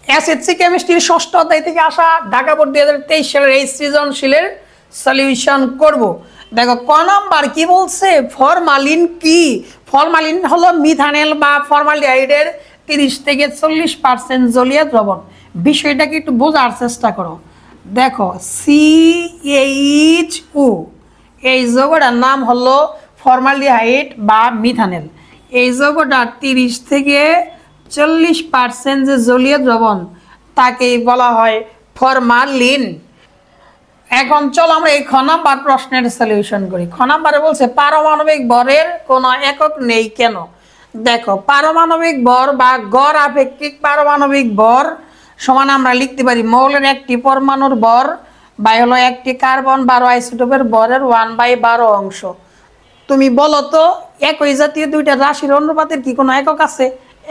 SSC কেমিস্ট্রির ষষ্ঠ অধ্যায় থেকে আসা ঢাকা বোর্ড 2023 সালের এই সৃজনশীলের সলিউশন করব। দেখো ক নাম্বার কি বলছে, ফরমালিন কি? ফরমালিন হলো মিথানেল বা ফর্মালডিহাইডের 30 থেকে 40% জলীয় দ্রবণ। বিষয়টাকে একটু বোঝার চেষ্টা করো। দেখো CH2 এই যৌগটার নাম হলো ফর্মালডিহাইড বা মিথানেল। এই যৌগটা 30 থেকে 40% যে জলীয় দ্রবণ তাকেই বলা হয় ফরমালিন। এখন চলো আমরা এই খ নাম্বার প্রশ্নের সলিউশন করি। খ নাম্বারে বলছে পারমাণবিক ভরের কোনো একক নেই কেন? দেখো পারমাণবিক ভর বা গড় আপেক্ষিক পারমাণবিক ভর সমান আমরা লিখতে পারি মৌলের একটি পরমাণুর ভর বাই হলো একটি কার্বন 12 আইসোটোপের ভরের 1/12 অংশ। তুমি বলো তো একই জাতীয় দুইটা রাশির অনুপাতের কি কোনো একক আছে?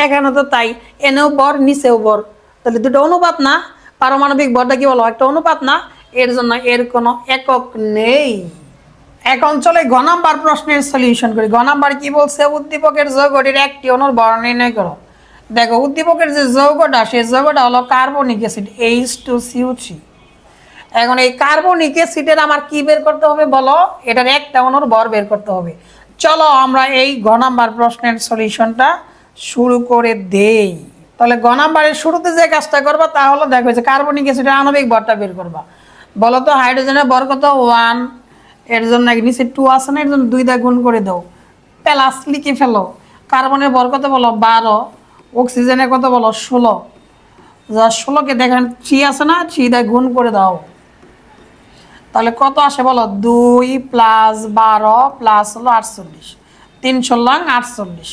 এখানে তো তাই, এনেও বর নিচেও বর, তাহলে দুটো অনুপাত না? পারমাণবিক ভরটা কি বলো একটা অনুপাত না? এর জন্য এর কোনো একক নেই। এখন চলে ঘ নাম্বার প্রশ্নের সলিউশন করি। ঘ নাম্বার কি বলছে, উদ্দীপকের যৌগটির একটি অণুর ভর নির্ণয় করো। দেখো উদ্দীপকের যে যৌগটা সেই যৌগটা হলো কার্বনিক অ্যাসিড H2CO3। এখন এই কার্বনিক অ্যাসিডের আমার কি বের করতে হবে বলো? এটার একটা অণুর ভর বের করতে হবে। চলো আমরা এই ঘ নাম্বার প্রশ্নের সলিউশনটা শুরু করে দেই। তাহলে গ নাম্বারের শুরুতে যে কাজটা করবা তা হলো দেখো যে কার্বনিক অ্যাসিডের আণবিক ভরটা বের করবা। বলো তো হাইড্রোজেনের ভর কত? 1, এর জন্য নিচে 2 আছে না, এর জন্য 2 দিয়ে গুণ করে দাও, প্লাস লিখে ফেলো। কার্বনের ভর কত বলো? 12, অক্সিজেনের কত বলো? 16, যা 16কে দেখেন 3 আছে না, 3 দিয়ে গুণ করে দাও, তাহলে কত আসে বলো? 2 + 12 প্লাস হলো 48, 3 × 48,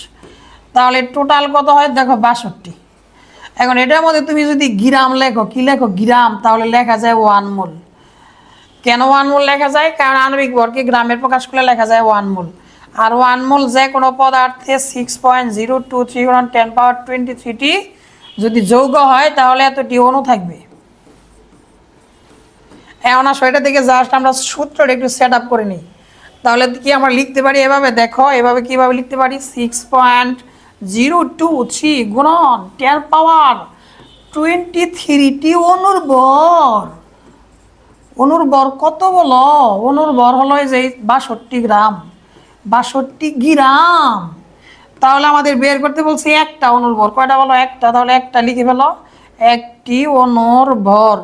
তাহলে টোটাল কত হয় দেখো 62। এখন এটার মধ্যে তুমি যদি গ্রাম লেখো, কি লেখো? গ্রাম, তাহলে লেখা যায় 1 মোল। কেন 1 মোল লেখা যায়? কারণ আণবিক ভরকে গ্রামের প্রকাশ করলে লেখা যায় 1 মোল। আর 1 মোল যে কোনো পদার্থে 6.023 × 10⁻23টি যদি যৌগ হয় তাহলে এতটি অণু থাকবে। এখন আসো এটা থেকে জাস্ট আমরা সূত্রটা একটু সেট আপ করে নিই। তাহলে কি আমরা লিখতে পারি এভাবে? দেখো এভাবে কিভাবে লিখতে পারি, 6.023 গুণন 10⁻23টি অণুর ভর। অণুর ভর কত বলো? অণুর ভর হলো এই যে 62 গ্রাম, 62 গ্রাম। তাহলে আমাদের বের করতে বলছি একটা অণুর ভর, কয়টা বলো? একটা, তাহলে একটা লিখে ফেলো, একটি অণুর ভর।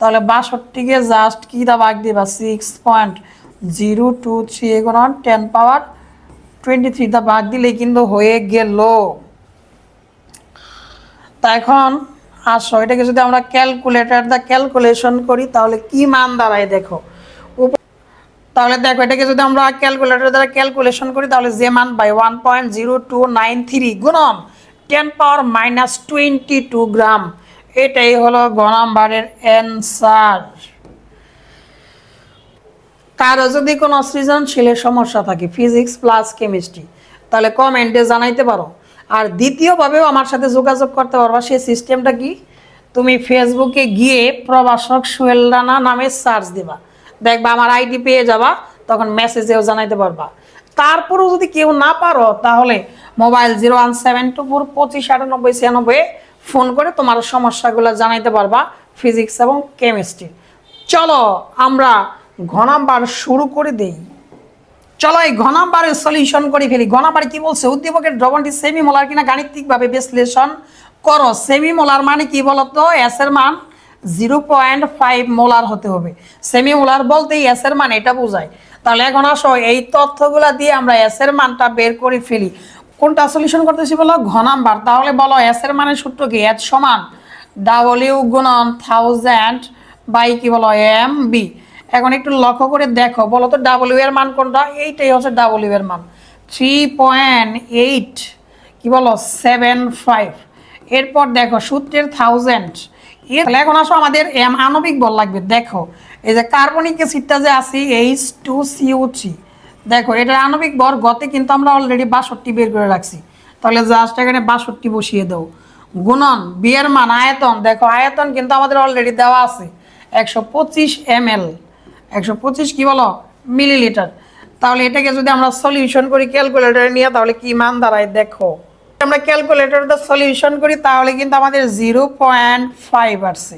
তাহলে 62কে জাস্ট কি দা ভাগ দিবা? 6.023 গুণন 10⁻23 দা ভাগ দিলেই কিন্তু হয়ে গেল। তা এখন আসো এটাকে যদি আমরা ক্যালকুলেটর দা ক্যালকুলেশন করি তাহলে কি মান দাঁড়ায় দেখো। তাহলে দেখো এটাকে যদি আমরা ক্যালকুলেটর দ্বারা ক্যালকুলেশন করি তাহলে যে মান পাই 1.0293 গুণন 10⁻22 গ্রাম। এটাই হলো গ নাম্বারের অ্যান্সার। কারো যদি কোনো সৃজনশীলের সমস্যা থাকে ফিজিক্স প্লাস কেমিস্ট্রি তাহলে কমেন্টে জানাইতে পারো। আর দ্বিতীয়ভাবেও আমার সাথে যোগাযোগ করতে পারবা। সেই সিস্টেমটা কি, তুমি ফেসবুকে গিয়ে প্রভাষক সোহেল রানা নামে সার্চ দিবা, দেখবা আমার আইডি পেয়ে যাবা, তখন মেসেজেও জানাইতে পারবা। তারপরেও যদি কেউ না পারো তাহলে মোবাইল 01724259896 ফোন করে তোমার সমস্যাগুলো জানাইতে পারবা ফিজিক্স এবং কেমিস্ট্রি। চলো আমরা ঘ নাম্বার শুরু করে দেই। চলো এই ঘ নাম্বারের সলিউশন করে ফেলি। ঘ নাম্বারে কি বলছে, উদ্দীপকের দ্রবণটি সেমি মোলার কিনা গাণিতিকভাবে বিশ্লেষণ করো। সেমি মোলার মানে কি বলতো? এস এর মান 0.5 মোলার হতে হবে। সেমি মোলার বলতেই এস এর মান এটা বোঝায়। তাহলে এখন আসো এই তথ্যগুলা দিয়ে আমরা এস এর মানটা বের করে ফেলি। কোনটা সলিউশন করতেছি বলো? ঘ নাম্বার। তাহলে বলো এস এর মানের সূত্র কি? এস সমান W গুণন 1000 বাই কি বলো MB। এখন একটু লক্ষ্য করে দেখো, বলো তো ডাব্লিউ এর মান কোনটা? এইটাই হচ্ছে ডাব্লিউ এর মান 3.8 কি বলো 75। এরপর দেখো সূত্রের 1000 এখন আসো আমাদের আণবিক বল লাগবে। দেখো এই যে কার্বনিক অ্যাসিডটা যে আছে H2CO3, দেখো এটার আণবিক ভর গতে কিন্তু আমরা অলরেডি 62 বের করে রাখছি। তাহলে জাস্ট এখানে 62 বসিয়ে দাও, গুণন বি এর মান আয়তন। দেখো আয়তন কিন্তু আমাদের অলরেডি দেওয়া আছে 125 ml, 125 কি বলো মিলিলিটার। তাহলে এটাকে যদি আমরা সলিউশন করি ক্যালকুলেটরে নিয়ে তাহলে কি মান দাঁড়ায় দেখো। আমরা ক্যালকুলেটর দিয়ে সলিউশন করি তাহলে কিন্তু আমাদের 0.5 আসছে।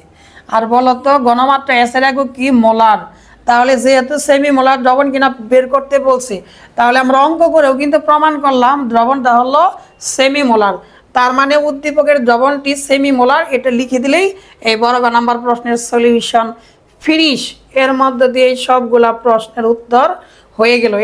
আর বলতো ঘনমাত্রা এস এর একক কি? মোলার। তাহলে যেহেতু সেমি মোলার দ্রবণ কিনা বের করতে বলছে, তাহলে আমরা অঙ্ক করেও কিন্তু প্রমাণ করলাম দ্রবণটা হলো সেমি মোলার। তার মানে উদ্দীপকের দ্রবণটি সেমি মোলার, এটা লিখে দিলেই এই বড় গ নাম্বার প্রশ্নের সলিউশন ফিনিশ। এর মধ্যে দিয়ে সবগুলা প্রশ্নের উত্তর হয়ে গেল।